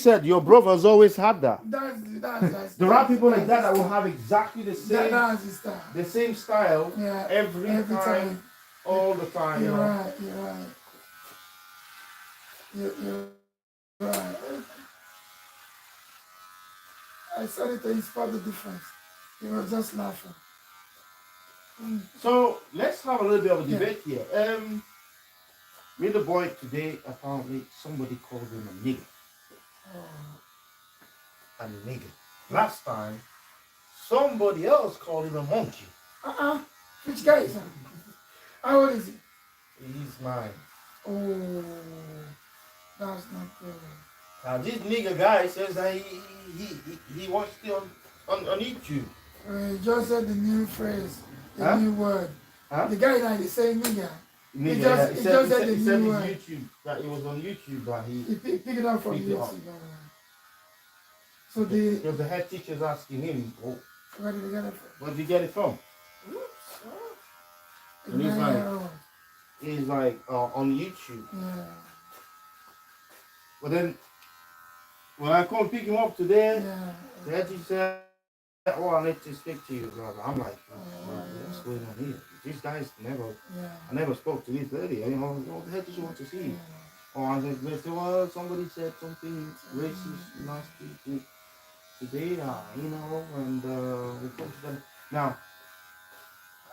said your brothers always had that. That's There are people like that that will have exactly the same that's his style. the same style Yeah, every time, all the time. You're you know? right. You're right. You're right. I said it to inspire the difference. He was just laughing. So let's have a little bit of a debate here. With the boy today, apparently somebody called him a nigger. A nigger. Last time, somebody else called him a monkey. Which guy is that? How old is he? He's mine. Oh, that's not good. Now this nigger guy says that he watched it on YouTube. He just said the new phrase, the Huh? new word. Huh? The guy that is saying nigga. Nigger, He yeah. just said the he said new his word. YouTube, that it was on YouTube that He picked it up from picked it up. YouTube. So the Because the head teacher's asking him, oh, where did he get it from? where did you get it from? Oops. And he's like on YouTube. Yeah. But then when I come pick him up today, Yeah. the head teacher said, oh, I need to speak to you. I'm like, what's going on here? These guys I never spoke to this lady. You know, the head teacher wants to see you. Oh, and they said, well, somebody said something racist, nasty today, you know, and we posted them. Now,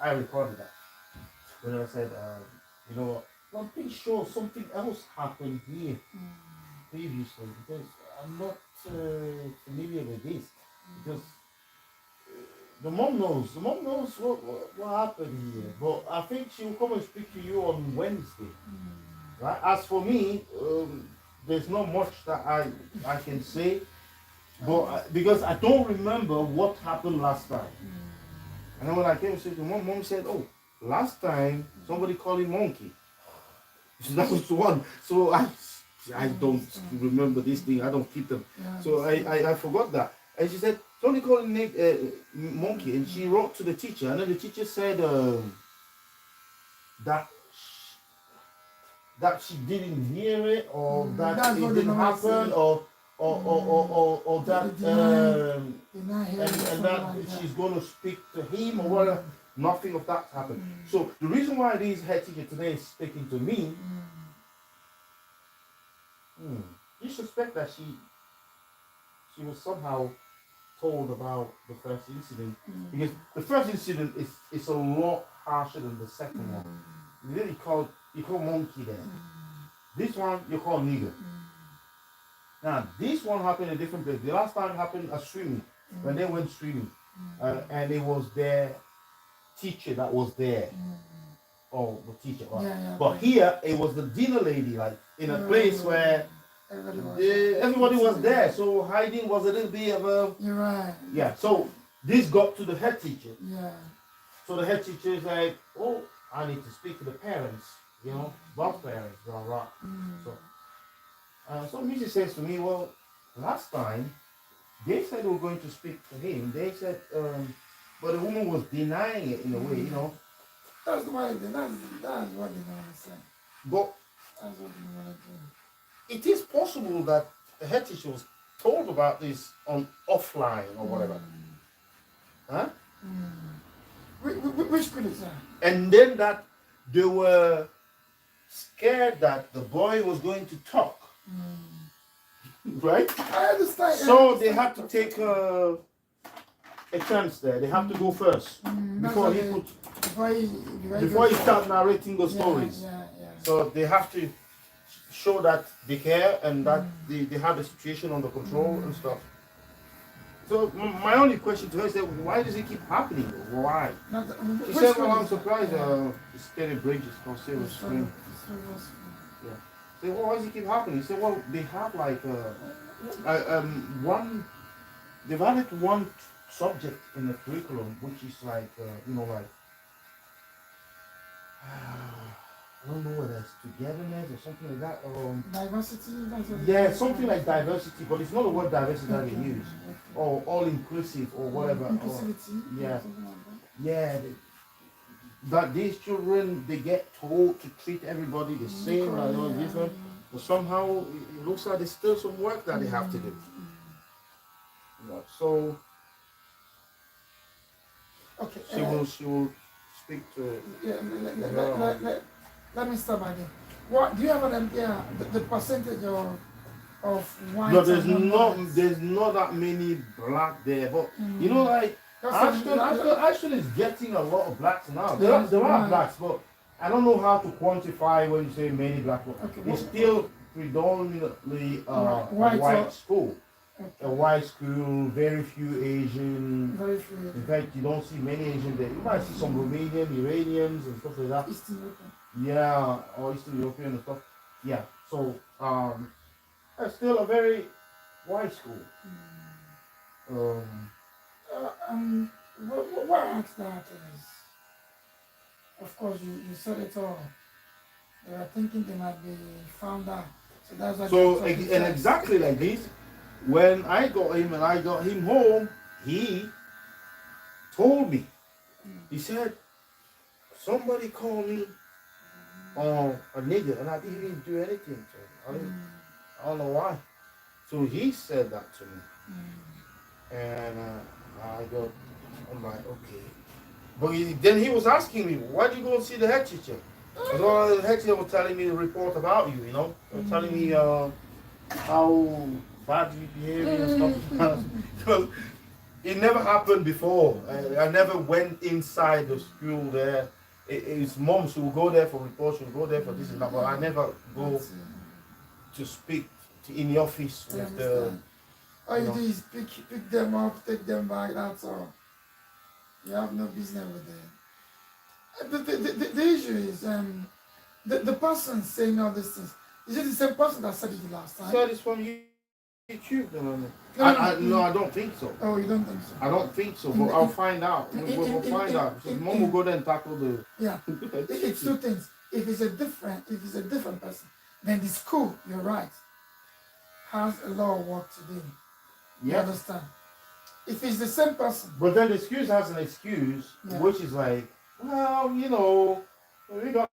I recorded that. When I said, you know, I'm pretty sure something else happened here previously because I'm not familiar with this. Because the mom knows what happened here. But I think she will come and speak to you on Wednesday. Right? As for me, there's not much that I can say. But because I don't remember what happened last time. And then when I came to the mom said, oh, last time somebody called him monkey. So that was the one. So I don't remember this thing. I don't keep them. So I forgot that. And she said, somebody called him monkey. And she wrote to the teacher. And then the teacher said that she didn't hear it, or that it didn't happen, or that and that she's going to speak to him or whatever. Nothing of that happened. So the reason why this head teacher today is speaking to me, you suspect that she was somehow told about the first incident, because the first incident is a lot harsher than the second one. You call monkey there. This one you call nigger. Now this one happened in a different place. The last time happened at swimming, when they went swimming, and it was their teacher that was there. Oh, the teacher. But here it was the dinner lady, like in a place where everybody was there. So hiding was a little bit of a. You're right. Yeah. So this got to the head teacher. Yeah. So the head teacher is like, oh, I need to speak to the parents, you know, both parents, blah, blah. So Mrs. says to me, well, last time they said they were going to speak to him. They said, but the woman was denying it in a way, you know. That's what they don't understand. But That's what they want to do. it is possible that the head teacher was told about this on offline or whatever. Huh? Which school is that? And then that they were scared that the boy was going to talk. Right? I understand. So they had to take a chance there. They have to go first before he start narrating the stories. So they have to show that they care and that they have the situation under control and stuff. So my only question to her is that why does it keep happening? Why? She said, well, I'm surprised. It's Kenny Bridges, called Silver Screen. Yeah. So well, why does it keep happening? He said, well, they have like they've added one subject in the curriculum, which is like, you know, like, I don't know whether it's togetherness or something like that. Diversity? Yeah, something like diversity, but it's not the word diversity that they use. Or all inclusive or whatever. Inclusivity? Yeah. Something like that. Yeah. That these children, they get told to treat everybody the same, like, different. But somehow it looks like there's still some work that they have to do. So Okay. she will speak to Yeah, her. let me stop again. What do you have an idea the percentage of white No, and non-whites? there's not that many black there, but you know, like Ashton is getting a lot of blacks now. There are blacks, but I don't know how to quantify when you say many black. Okay, It's still predominantly a white white school. Okay. A white school, very few Asian. Very few. In fact, you don't see many Asian there. You might see some Romanian, Iranians, and stuff like that. Eastern European. Yeah, or Eastern European and stuff. Yeah. So it's still a very white school. What I asked that is, of course, you said it all. They were thinking they might be found out. So that's what. So and exactly like this, when I got him and I got him home, he told me. He said, somebody called me a nigger, and I didn't even do anything to him. I don't know why. So he said that to me, and I'm like, okay. But then he was asking me, why'd you go and see the head teacher? So the head teacher was telling me the report about you, telling me how bad you behaving and stuff. Because it never happened before. I never went inside the school there. His mom, she would go there for reports, she would go there for this and that, but I never go to speak in the office with the. All you do is pick them up, take them back, that's all. You have no business with them. The issue is the person saying all these things. Is it the same person that said it the last time? Said it's from YouTube. No, I don't think so. Oh, you don't think so? I don't think so, but I'll find out. We'll find out. Mom will go there and tackle the. Yeah, it's two things. If it's a different person, then the school, you're right, has a lot of work to do. You understand? If it's the same person. But then the excuse has an excuse, which is like, well, we got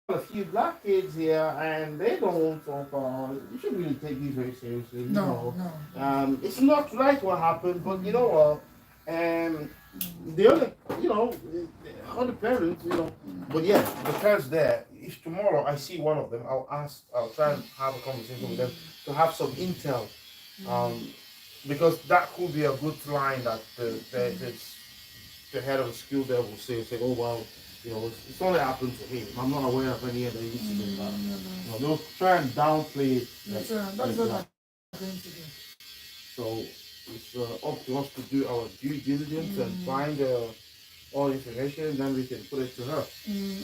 a few black kids here and they don't talk about. You should really take these very seriously. No. It's not right what happened, but you know what? The other, other parents, but yeah, the parents there. If tomorrow I see one of them, I'll try and have a conversation with them to have some intel. Because that could be a good line that the head of the school there will say, oh well, it's only happened to him. I'm not aware of any other incident. They'll try and downplay it. That's what I'm going to do. So it's up to us to do our due diligence and find all information, then we can put it to her.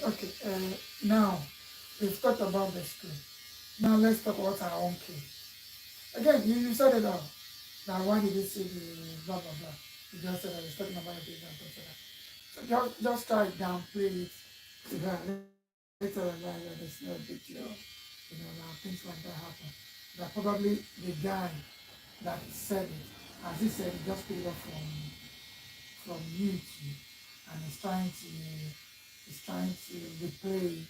Okay. Now we've talked about the school. Now let's talk about our own kids. Again, you said it all. Now, why did you say the blah, blah, blah? You just said I was talking about it and things like that. So just try to downplay it to her. Later realize that there's no big deal. Now things like that happen. That probably the guy that said it, as he said, he just picked it up from YouTube and he's trying to replay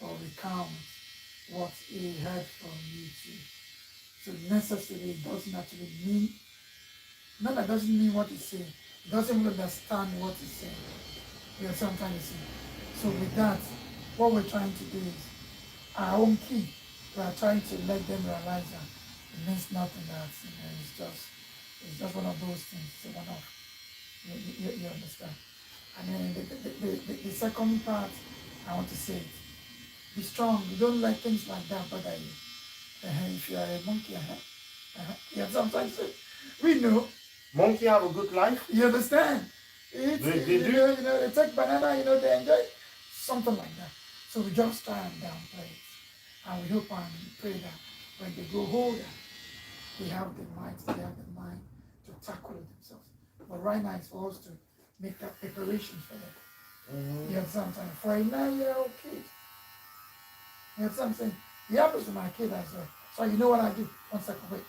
or recount what he heard from YouTube. So necessarily it doesn't actually mean, no, that doesn't mean what he's saying. It doesn't even understand what he's saying. You know what I'm trying to say? So with that, what we're trying to do is, our own key, we are trying to let them realize that it means nothing, that it's just one of those things, it's a one-off. You understand? And then the second part, I want to say, be strong. You don't let things like that bother you. If you are a monkey, yeah, sometimes we know. Monkey have a good life. You understand? They do. They take banana, they enjoy something like that. So we just try and downplay it. And we hope and pray that when they grow older, they have the mind to tackle it themselves. But right now it's for us to make that preparation for them. You understand? For a 9-year-old kid. You understand what I'm saying? It happens to my kid as well. So you know what I do? 1 second, wait.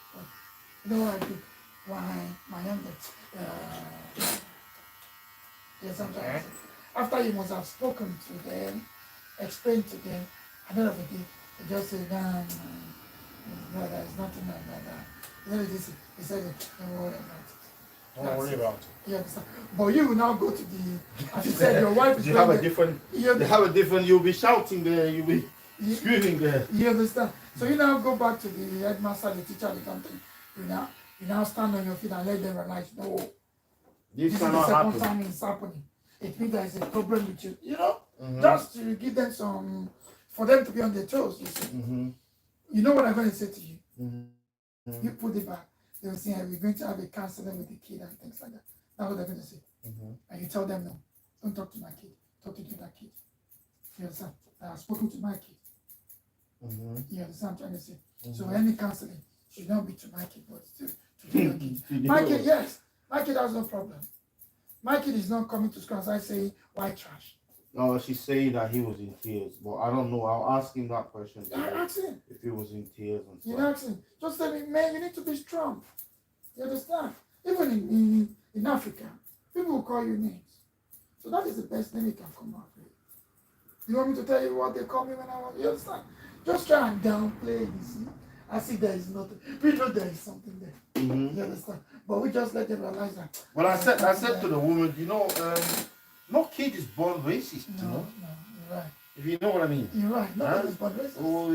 You know what I do? When my youngest, after you must have spoken to them, explained to them, at the end of the day, He just said, no, there's nothing like that. He said, don't worry about it. Don't worry about it. You understand? But you will now go to the, as you said, your wife is you have going a different, you have a different, you'll be shouting there, you'll be screaming there. You understand? So you now go back to the headmaster, the teacher, the something. You now stand on your feet and let them realize, no, this is the second time it's happening. It means there is a problem with you. You know, just to give them some, for them to be on their toes. You see, you know what I'm going to say to you. You put it back. They will say, we're going to have a counseling with the kid and things like that. That's what they're going to say. And you tell them, no, don't talk to my kid. Talk to that kid. You understand? I have spoken to my kid. You understand what I'm trying to say? So any counseling should not be to my kid, but to your kid. My kid, yes. My kid has no problem. My kid is not coming to school as I say, white trash. No, she's saying that he was in tears, but I don't know. I'll ask him that question. Ask him. If he was in tears and stuff. You ask him. Just tell me, man, you need to be strong. You understand? Even in Africa, people will call you names. So that is the best name you can come up with. You want me to tell you what they call me when I was? You understand? Just try and downplay it, you see. I see there is nothing. We know there is something there. You understand? But we just let them realize that. Well, I said to the woman, you know, no kid is born racist, you know? No, you're right. If you know what I mean. You're right. No kid is born racist. Oh,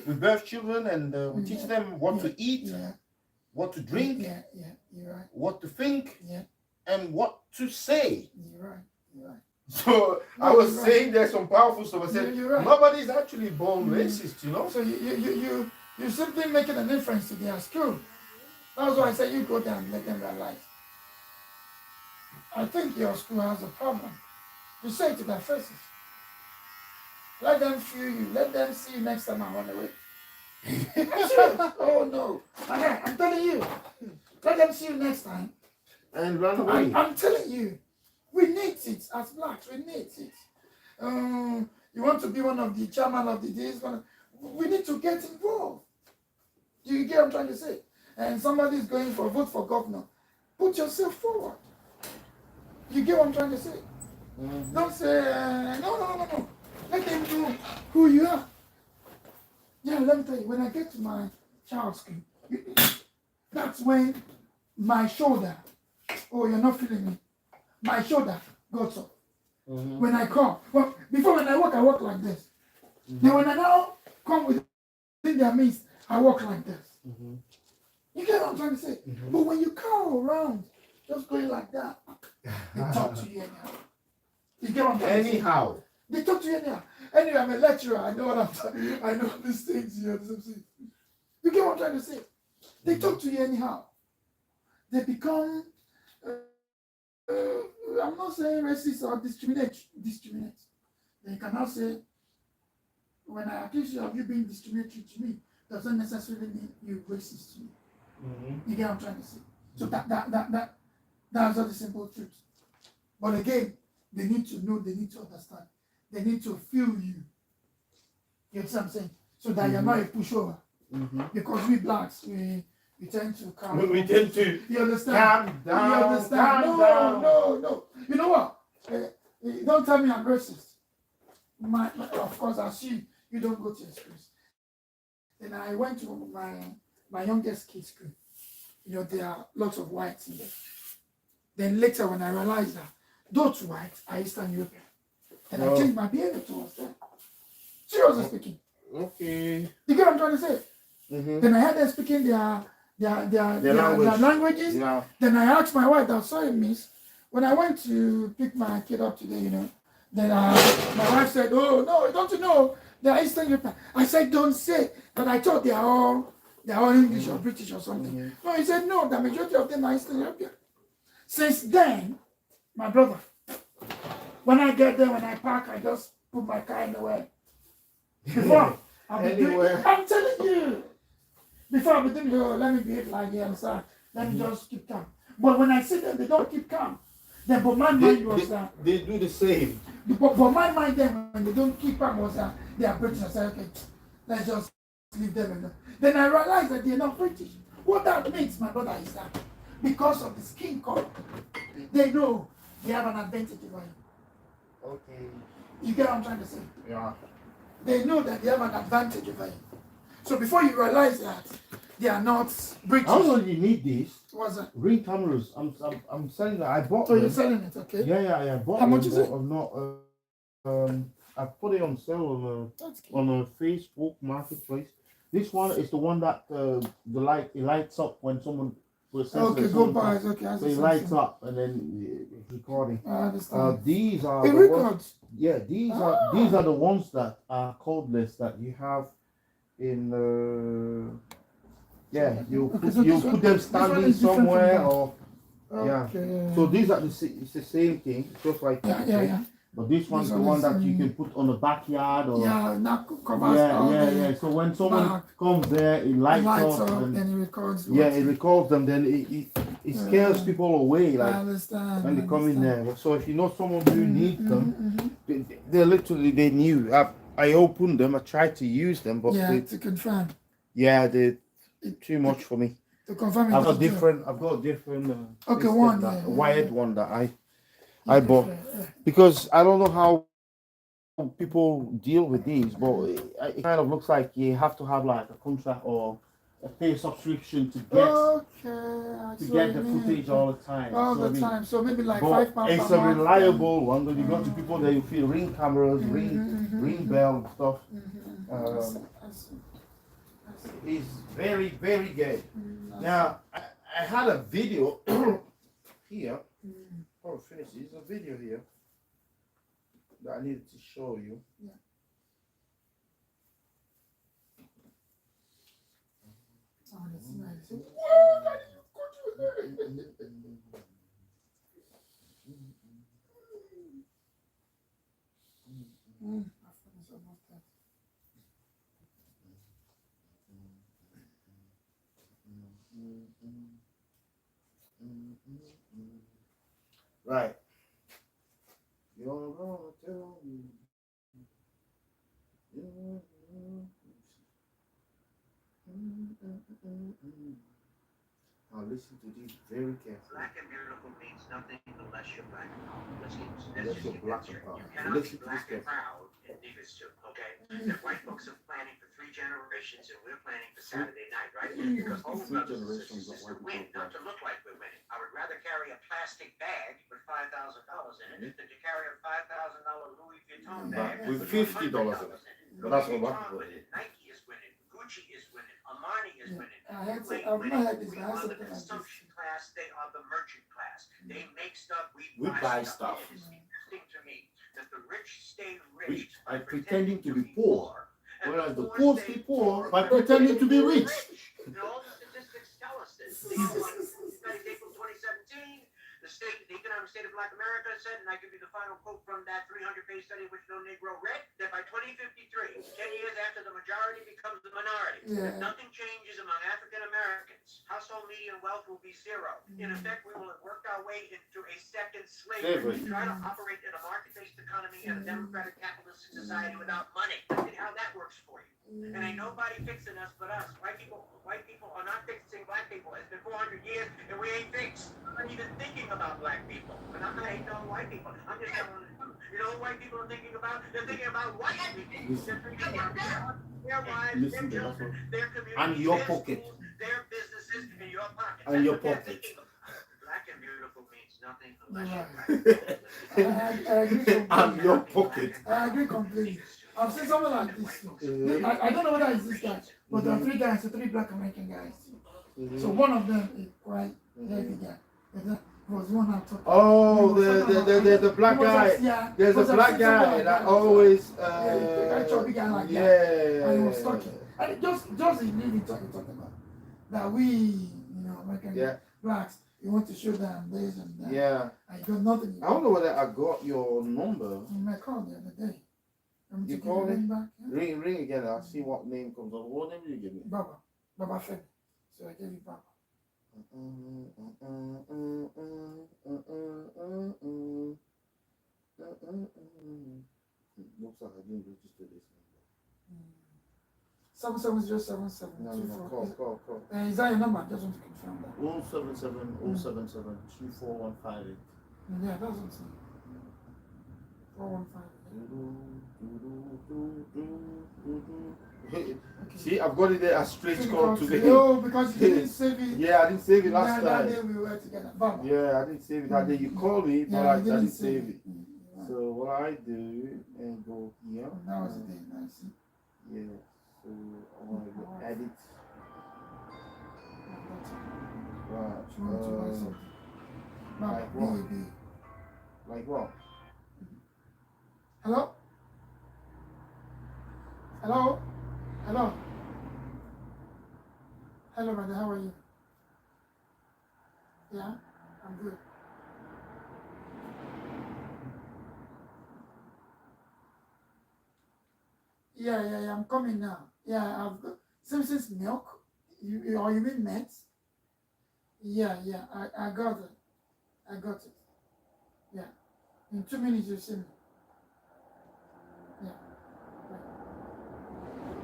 we birth children and we teach them what to eat, what to drink, you're right. what to think, and what to say. You're right. You're right. So I was saying there's some powerful stuff. I said right. Nobody's actually born racist, you know. So you simply making an inference to their school. That's why I say you go there and let them realize. I think your school has a problem. You say it to their faces. Let them feel you. Let them see you next time I run away. Oh no! I'm telling you. Let them see you next time. And run away. I'm telling you. We need it as blacks. We need it. You want to be one of the chairman of the days? We need to get involved. Do you get what I'm trying to say? And somebody is going for a vote for governor. Put yourself forward. You get what I'm trying to say? Don't say, no. Let them know who you are. Yeah, let me tell you, when I get to my child's school, that's when my shoulder, oh, you're not feeling me. My shoulder goes up. When I come, well, before when I walk like this. Then when I now come within their midst, I walk like this. You get what I'm trying to say? But when you come around, just going like that, they talk to you anyhow. You get what I'm trying to say? Anyhow. They talk to you anyhow. Anyway, I'm a lecturer. I know what I'm talking. I know these things. You get what I'm trying to say? They talk to you anyhow. They become. I'm not saying racist or discriminate. They cannot say, when I accuse you of you being discriminatory to me, doesn't necessarily mean you're racist to me. You get what I'm trying to say? So that's not the simple truth. But again, they need to know, they need to understand. They need to feel you. You understand what I'm saying? So that you're not a pushover. Because we blacks, we tend to calm down. We tend to you understand? Calm down. You understand? No. You know what? Don't tell me I'm racist. Of course, I assume you don't go to your schools. Then I went to my youngest kid's school. You know, there are lots of whites in there. Then later when I realized that those whites are Eastern European, and I changed my behavior towards them. Seriously speaking. Okay. You get what I'm trying to say? Then I had them speaking their languages. Yeah. Then I asked my wife, that sorry, miss, when I went to pick my kid up today, you know, then my wife said, oh, no, don't you know, they're Eastern European. I said, don't say, but I thought they're all English or British or something. No, he said, no, the majority of them are Eastern European. Since then, my brother, when I get there, when I park, I just put my car in the way. Before, I'm telling you, before I be thinking, oh, let me behave like you, understand? Let me just keep calm. But when I see them, they don't keep calm. Then, but my mind was they do the same. But my mind then, when they don't keep calm, was they are British. I said, okay, let's just leave them alone. Then I realized that they're not British. What that means, my brother, is that because of the skin color, they know they have an advantage over you. Okay. You get what I'm trying to say? Yeah. they know that they have an advantage over you. So before you realize that they are not British. I don't know if you need these. What's that? Ring cameras. I'm selling that. I bought So them. you're selling it, okay? Yeah. I bought How them. much is it? I'm not. I put it on sale on a Facebook marketplace. This one is the one that it lights up when someone. Okay, go buy it. Okay, so it lights up and then it's recording. I understand. These are It the records. ones, yeah. These are the ones that are cordless that you have in you put them standing somewhere or okay. So these are it's the same thing. It's just like yeah. But this one's the one that you can put on the backyard or not covers all the So when someone comes there, it lights up and it records. It records them. Then it scares people away. Like I understand. when they come in there. So if you know someone who needs them, they're literally they knew. I opened them. I tried to use them, but to confirm. Yeah, they're too much for me. To confirm. I've got different. Okay, one wired one that I bought because I don't know how people deal with these, but it kind of looks like you have to have like a contract or a pay subscription to get the footage all the time. All the time. So maybe like £5. It's a reliable one. When you go to people that you feel ring cameras, ring bell stuff. It's very, very good. Now I had a video here. Oh, finish. There's a video here that I needed to show you. Yeah. Oh, that's nice. Right. You're gonna tell me. Now listen to this very carefully. Black and beautiful means nothing unless you're black and proud. Unless you're black and proud. You cannot Listen be to this black and carefully. proud and niggas too, okay? If white folks are planning for 3 generations and we're planning for Saturday night, right? Because all Three brothers and generations sisters of to white win, people not to look like we're winning. I would rather carry a plastic bag with $5,000 in it than to carry a $5,000 Louis Vuitton bag with $100 $50 in it. But that's what black people do. Nike is winning. Gucci is winning. Armani is winning. I've We not had this. we I have are the something like this. consumption class. They are the merchant class. They make stuff. We buy stuff. It is interesting to me that the rich stay rich Rich by by pretending to be poor, and whereas the poor stay poor by pretending to be rich. And all the statistics tell us this. You know what? Studies April 2017. The Economic State of Black America said, and I give you the final quote from that 300-page study which no Negro read, that by 2053, 10 years after the majority becomes the minority, if nothing changes among African Americans, household median wealth will be 0. In effect, we will have worked our way into a second slavery. Try to operate in a market-based economy and a democratic capitalistic society without money. Look at how that works for you. And ain't nobody fixing us but us. White people are not fixing black people. It's been 400 years and we ain't fixed. I'm not even thinking about black people. But I'm not hating on white people. I'm just telling you know what white people are thinking about? They're thinking about white people. They're thinking about their wives, their children, their community, And your their pocket. schools, their businesses, and your pocket. And your That's what pocket. they're thinking of. Black and beautiful means nothing unless Right. you're I agree completely. And your pocket. I agree completely. I've seen someone like this. I don't know whether it's this guy, but there are 3 guys, 3 Black American guys. So one of them is quite heavy guy. There was one I talked Oh, the black guy. There's a black guy that always. And he was talking. And just he really talking about that we, American blacks, you want to show them this and that. Yeah. I got nothing. I don't know whether I got your number. I called the other day. You called me? Back? Yeah? Ring again. I'll see what name comes up. What name did you give me? Baba Femi. So I gave you Baba. Looks like I didn't register this number. 7707724. No, call. Is that your number? I just want to confirm that. 077 077 24158. Yeah, that's what I'm saying. 415. See, I've got it there as straight call today. No, because you didn't save it. Yeah, I didn't save it last That time. day we were together. Baba. Yeah, I didn't save it that day. You called me, but Yeah, I you didn't save it. Yeah. So what I do and go here. That was the day. That's it. Yeah. So I want to go edit. Right. She wanted to buy something. Baba, like what? baby. Like what? Hello? Hello? Hello? Hello, brother. How are you? Yeah, I'm good. Yeah. I'm coming now. Yeah, I've got Simpson's milk. Or you mean Mets? Yeah. I got it. I got it. Yeah. In 2 minutes you see me. Yeah. Right.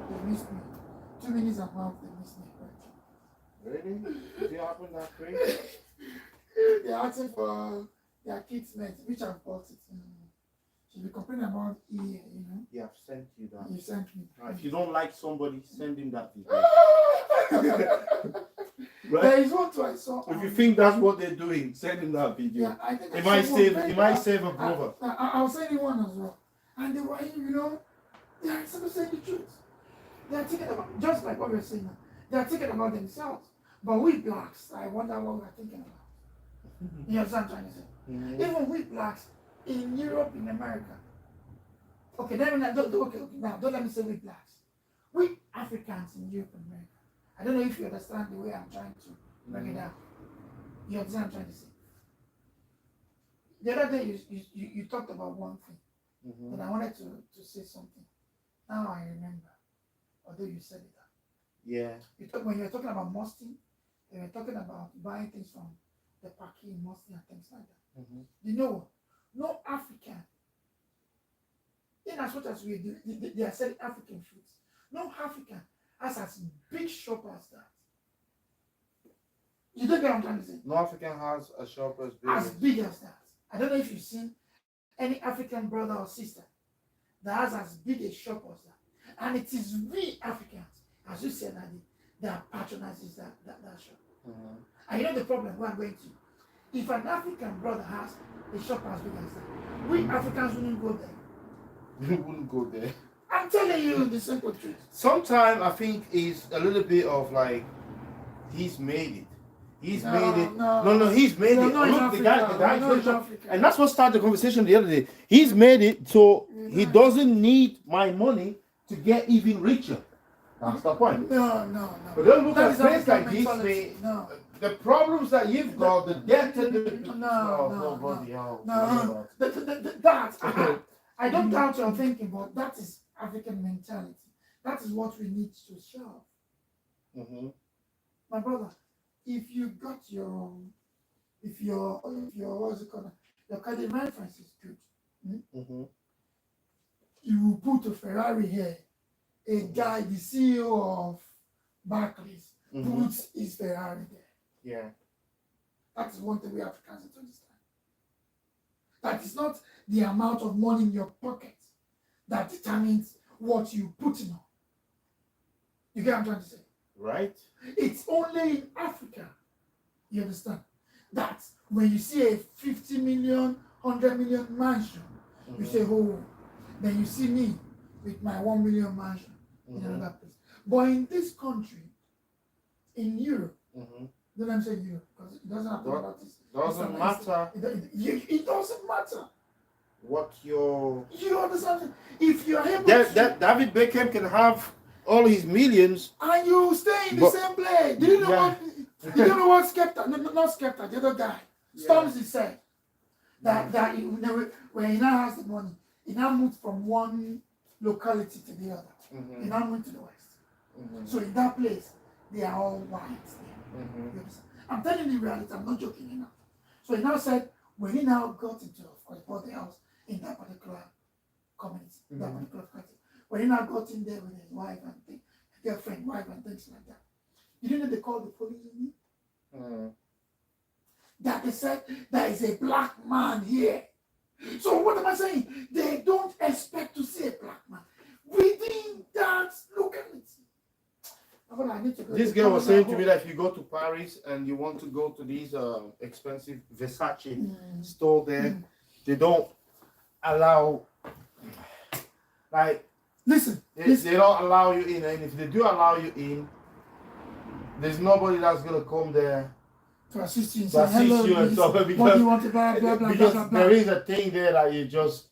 They missed me. 2 minutes and a half, they missed me. Right. Really? Did it happen that quick? They're asking for their kids' meds, which I've bought it. She'll be complaining about EA, you know. Yeah, I've sent you that. You sent me. If you don't like somebody, send him that video. Right? There is one too I saw. If you think that's what they're doing, send him that video. Yeah, I think It might save a brother. I'll send you one as well. And they were, they are saying the truth. They are thinking about, just like what we're saying now, they are thinking about themselves. But we blacks, I wonder what we're thinking about. You understand what I'm trying to say? Mm-hmm. Even we blacks in Europe, in America. Okay, now don't let me say we blacks. We Africans in Europe and America. I don't know if you understand the way I'm trying to break it down. You understand what I'm trying to say? The other day you talked about one thing, and I wanted to say something. Now I remember, although you said it. Yeah. When you were talking about Mustin, they were talking about buying things from the Paki, Mustin, and things like that. You know, no African, in as much as we do, they are selling African foods. No African has as big shop as that. You don't get what I'm trying to say? No African has a shop as big as that. I don't know if you've seen any African brother or sister that has as big a shop as that. And it is we Africans, as you said, that patronizes that shop. And you know the problem we're going to? If an African brother has a shop as big as that, we Africans wouldn't go there. We wouldn't go there. I'm telling you the simple truth. Sometimes I think it's a little bit of like, he's made it. He's made it. No, he's made it. Look, the guy, and that's what started the conversation the other day. He's made it so he doesn't need my money to get even richer. That's the point. No. But don't look at a place like this, man. The problems that you've got, the debt and the... No. That, I don't doubt your thinking, but that is African mentality. That is what we need to show. My brother, if you got your what's it called? Your credit reference is good. You put a Ferrari here. A guy, the CEO of Barclays, puts his Ferrari there. Yeah. That is one thing we Africans need to understand. That is not the amount of money in your pocket that determines what you put in on. You get what I'm trying to say? Right. It's only in Africa, you understand, that when you see a 50 million, 100 million mansion, you say, oh, then you see me with my 1 million mansion in another place. But in this country, in Europe, don't let me say Europe, because it doesn't have to about this. Doesn't matter. It doesn't matter. What your... You understand? If you're able that David Beckham can have all his millions, and you stay in the same place. Do you know what Skepta, not Skepta, the other guy, Stormzy said that when he now has the money, he now moved from one locality to the other. He now moved to the west. So in that place, they are all white there. I'm telling you reality, I'm not joking enough. So he now said, when he now got into, of course, bought the house in that particular community, that particular country, when he now got in there with his wife and girlfriend, wife and things like that, you didn't know they called the police on him? That they said there is a black man here So what am I saying? They don't expect to see a black man within that locality. I need to go This to girl was Canada. saying to me that if you go to Paris and you want to go to these expensive Versace store there, they don't allow, like, Listen, they don't allow you in, and if they do allow you in, there's nobody that's gonna come there to assist you and to say, assist hello, you and miss, stuff what do because you want to buy, blah, blah, because blah, blah, there blah. is a thing there that you just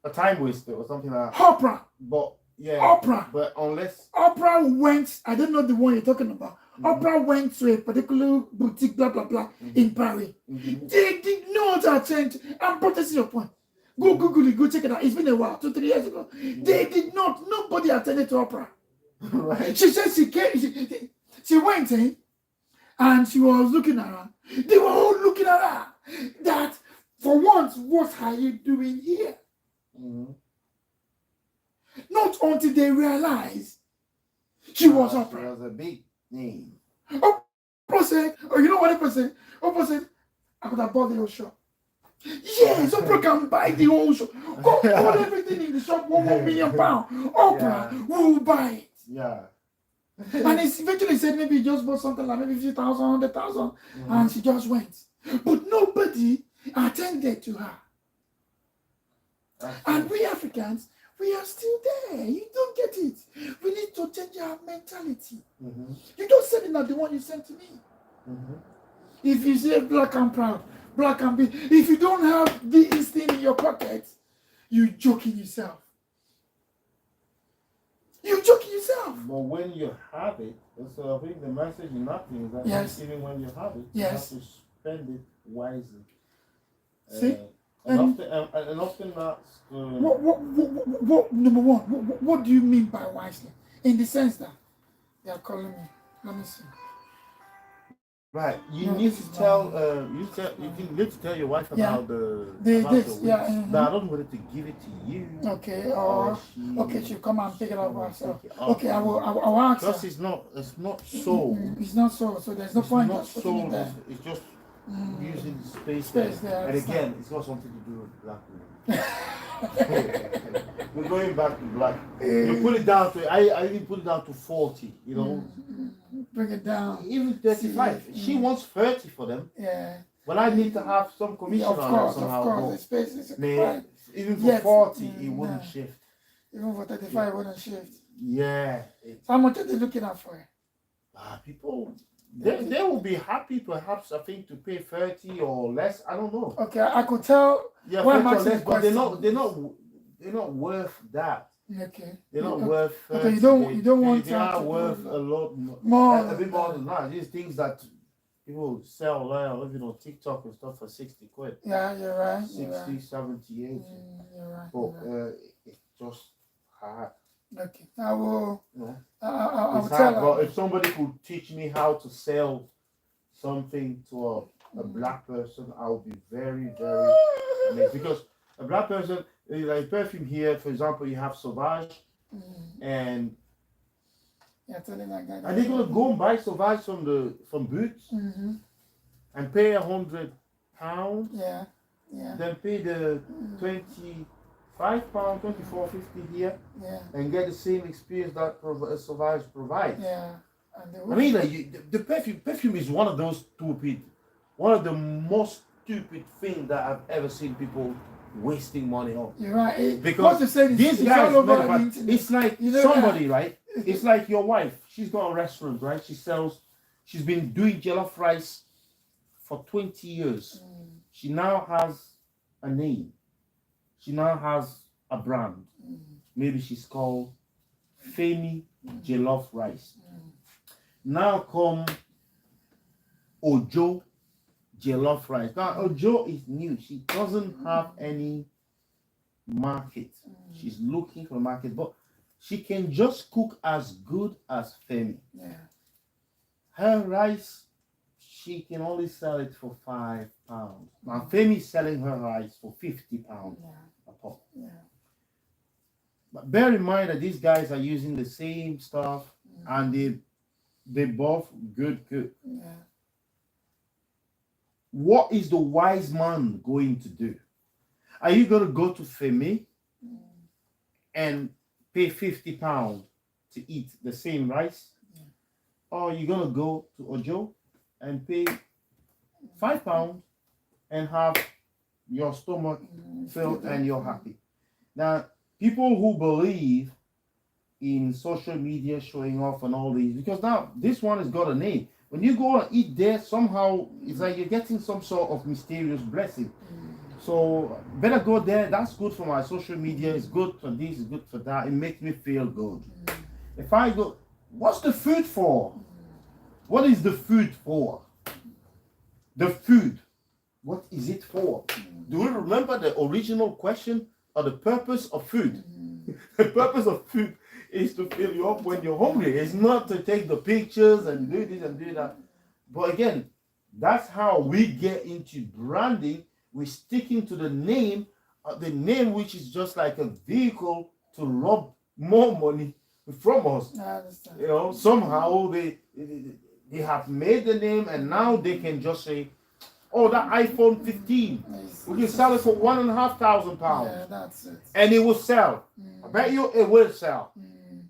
a time waster or something like that. Oprah, But yeah, Oprah. but unless Oprah went, I don't know the one you're talking about. Oprah went to a particular boutique, blah, blah, blah, in Paris. They did not attend. I'm protesting your point. Go Google it, go check it out. It's been a while, 2-3 years ago. They did not, nobody attended to Oprah. right. She said she went in and she was looking around. They were all looking at her. That for once, what are you doing here? Not until they realized she was Oprah. She was a big name. Oprah said, oh, you know what Oprah said? Oprah said, I could have bought the whole shop. Yes, Oprah can buy the whole shop. Go put everything in the shop, £1 million. Oprah will buy it. Yeah. And it's eventually said maybe he just bought something like maybe 50,000, 100,000, and she just went. But nobody attended to her. And we Africans, we are still there. You don't get it. We need to change our mentality. You don't send it, not the one you sent to me. If you say black and proud, black and big, if you don't have this thing in your pocket, you joking yourself. You joking yourself. But when you have it, so I think the message in nothing is that even when you have it, you have to spend it wisely. See? And often that's what number one, what do you mean by wisely? In the sense that they are calling me. Let me see. Right, you need to tell you need to tell your wife about the this. Now I don't want her to give it to you. Okay, or she'll come and pick it up herself. Okay, I will ask her. Because it's not sold. It's not sold, so there's no point. It's not sold. It's just using the space there. And again, it's got something to do with black women. We're going back to black. You put it down to I even put it down to 40. You know. Bring it down. Even 35. She wants 30 for them. Yeah. Well, I need to have some commission on it somehow. Of course, the space is even for 40, it wouldn't shift. Even for 35, it wouldn't shift. Yeah. So how much are they looking at for it? People, they will be happy, perhaps, I think, to pay 30 or less. I don't know. Okay, I could tell. Yeah, 30 or less, but they're not worth that. Okay. They're not worth 30. Okay, you don't want they are worth a lot more. A bit more than that. These things that people sell living on TikTok and stuff for 60 quid. Yeah, you're right. 60, 70, 80. You're right. But it's just hard. Okay. I will. Yeah. I will tell her. But if somebody could teach me how to sell something to a black person, I'll be very, very amazed. Because a black person, like perfume here, for example, you have Sauvage, and like that. And they're gonna go and buy Sauvage from Boots and pay £100. Yeah. Then pay the £25, £24.50 here, and get the same experience that Sauvage provides. Yeah. I mean, like the perfume is one of those one of the most stupid things that I've ever seen people wasting money on. You're right. Because these guys, it's like somebody, right? It's like your wife. She's got a restaurant, right? She's been doing jollof rice for 20 years. She now has a name. She now has a brand. Maybe she's called Femi Jollof Rice. Now come Ojo Jollof Rice. Now Ojo is new. She doesn't have any market. She's looking for a market, but she can just cook as good as Femi. Yeah. Her rice, she can only sell it for £5. Now Femi's selling her rice for £50 a pot. Yeah. But bear in mind that these guys are using the same stuff, and they both good cook. Yeah. What is the wise man going to do? Are you going to go to Femi and pay £50 to eat the same rice? Yeah. Or are you going to go to Ojo and pay £5 and have your stomach filled and you're happy? Now, people who believe in social media showing off and all these, because now this one has got a name. When you go and eat there, somehow it's like you're getting some sort of mysterious blessing. So better go there. That's good for my social media. It's good for this, it's good for that. It makes me feel good. If I go, what's the food for? What is the food for? The food, what is it for? Do we remember the original question or the purpose of food? The purpose of food is to fill you up when you're hungry. It's not to take the pictures and do this and do that. But again, that's how we get into branding. We're sticking to the name which is just like a vehicle to rob more money from us. I understand. You know, somehow they have made the name, and now they can just say, oh, that iPhone 15, we can sell it for £1,500. Yeah, that's it. And it will sell. I bet you it will sell.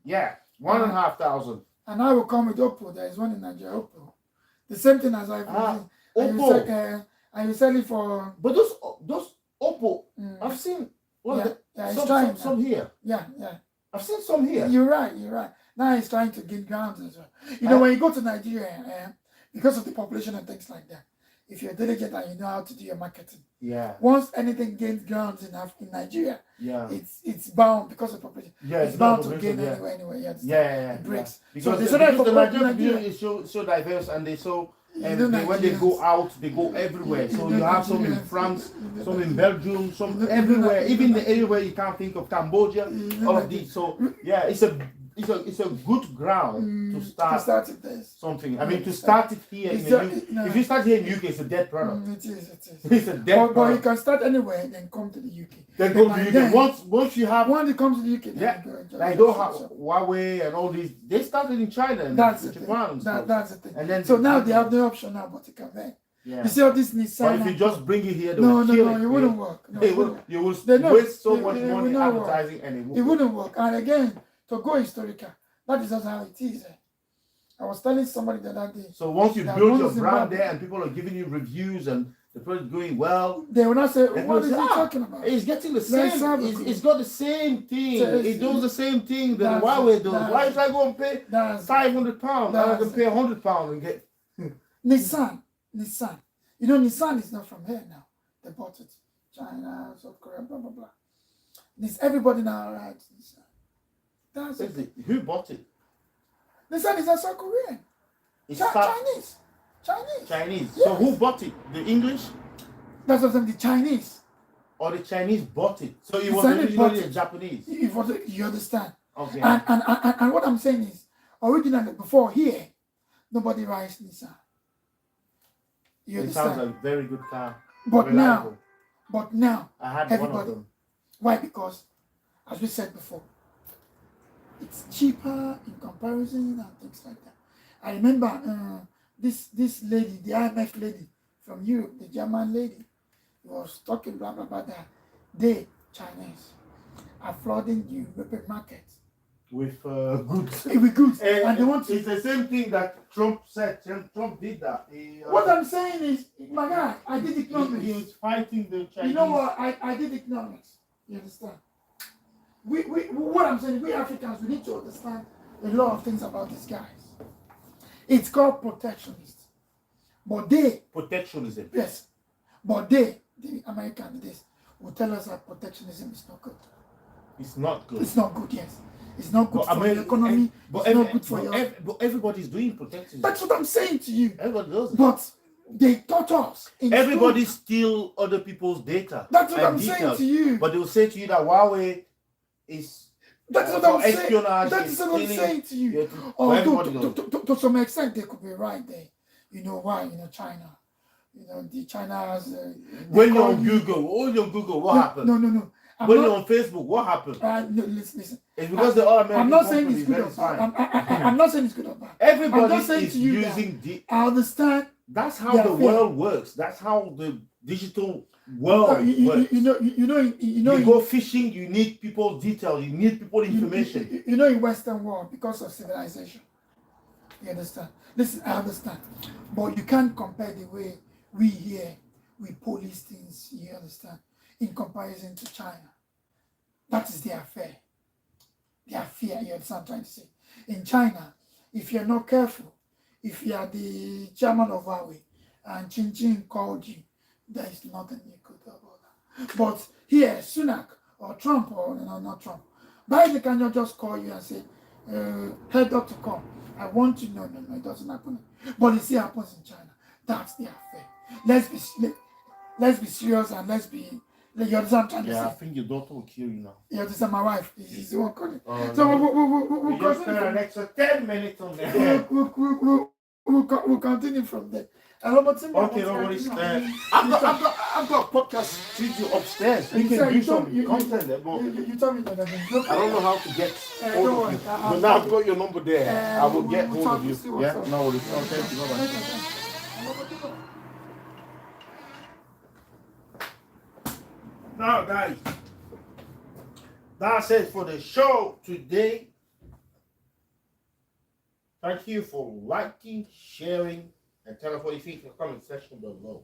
Yeah, 1,500. And I will come with Oppo. There is one in Nigeria, Oppo. The same thing as iPhone. Oppo. And you sell it for. But those Oppo, I've seen. Well, some here. Yeah. I've seen some here. You're right. Now he's trying to gain grounds as well. You know, when you go to Nigeria, because of the population and things like that, if you're diligent and you know how to do your marketing, once anything gains grounds in Nigeria, it's bound because of population. It's bound to gain anyway. It breaks. Because so the Nigerian community is so diverse, and they so. And when they go out, they go everywhere. So you have some in France, some in Belgium, some everywhere, even the area where you can't think of, Cambodia, all of these. So yeah, it's a good ground to start something. I mean, to start it here in the UK. If you start here in the UK, it's a dead product. It is. It's a dead product. But you can start anywhere, then come to the UK. Then go to the UK. Once you have. Once it comes to the UK, like don't have Huawei and all these. They started in China and Japan. That's the thing. And then so now they have the option now, but you can then. Yeah. You see all this Nissan. But if you just bring it here, no, it wouldn't work. You will waste so much money advertising, and it wouldn't work. And again, to go historical, that is just how it is. I was telling somebody the other day. So once you build your brand there and people are giving you reviews and the product is going well, they will not say, what is he talking about? It's getting the same. It's got the same thing. It does the same thing that Huawei does. Why should I go and pay £500? I can pay £100 and get Nissan. You know, Nissan is not from here now. They bought it. China, South Korea, blah, blah, blah. Everybody now rides Nissan. That's it. Who bought it? Nissan is a South Korean. Chinese. Yes. So who bought it? The English? That's what I'm saying, the Chinese. Or the Chinese bought it. So it was originally a Japanese. You understand? Okay. And what I'm saying is, originally before here, nobody rides Nissan. You understand? It sounds like a very good car. But now, I had everybody. one of them. Why? Because, as we said before, it's cheaper in comparison and things like that. I remember this lady, the IMF lady from Europe, the German lady, was talking blah blah blah that they Chinese are flooding the European market with goods. With goods, and they want to. It's the same thing that Trump said. Trump did that. What I'm saying is, my guy, I did economics. He was fighting the Chinese. You know what? I did economics. You understand? What I'm saying, we Africans, we need to understand a lot of things about these guys. It's called protectionist. But they... Protectionism. Yes. But the Americans, will tell us that protectionism is not good. It's not good. It's not good, yes. It's not good for the economy. It's not good for your... But everybody's doing protectionism. That's what I'm saying to you. Everybody does it. But they taught us. Everybody steal other people's data. That's what I'm saying to you. But they will say to you that Huawei is... That's what I'm saying. That's what I'm saying to you. To some extent, they could be right there. You know why? You know, China. You know, China has... when you're on Google, what happened? No. When you're on Facebook, what happened? No, listen. It's because the all American I'm not saying it's good or bad. I'm not saying it's good or bad. Everybody is using I understand That's how They are the fair. world works. That's how the digital world you works. know, You go fishing, you need people's details, you need people's information. you know, in Western world, because of civilization, you understand? Listen, I understand, but you can't compare the way we here we police things. You understand? In comparison to China, that is their fear. Their fear. You understand? What I'm trying to say. In China, if you're not careful, if you are the chairman of Huawei and Chin Chin called you, there is nothing you could do about that. But here, Sunak or Trump, or no, not Trump, Biden can just call you and say, hey, Dr. Kong, I want to know. No, it doesn't happen. But it still happens in China. That's their affair. Let's be serious and let's be. You understand what I'm trying to Yeah, I say? think your daughter will kill you now. You understand? My wife is the one calling. Oh, So no. we'll You just spend an continue. extra 10 minutes on there. We'll continue from there. Okay, nobody's I've got a podcast studio upstairs. We can do some content there, but You told me that. I don't know how to get hold don't of worry. you. But now I've got your number there. I will get we'll hold of talk, you. see what's Yeah, up. no worries. No, thank you. Bye-bye. Now, guys, that's it for the show today. Thank you for liking, sharing, and tell us what you think in the comment section below.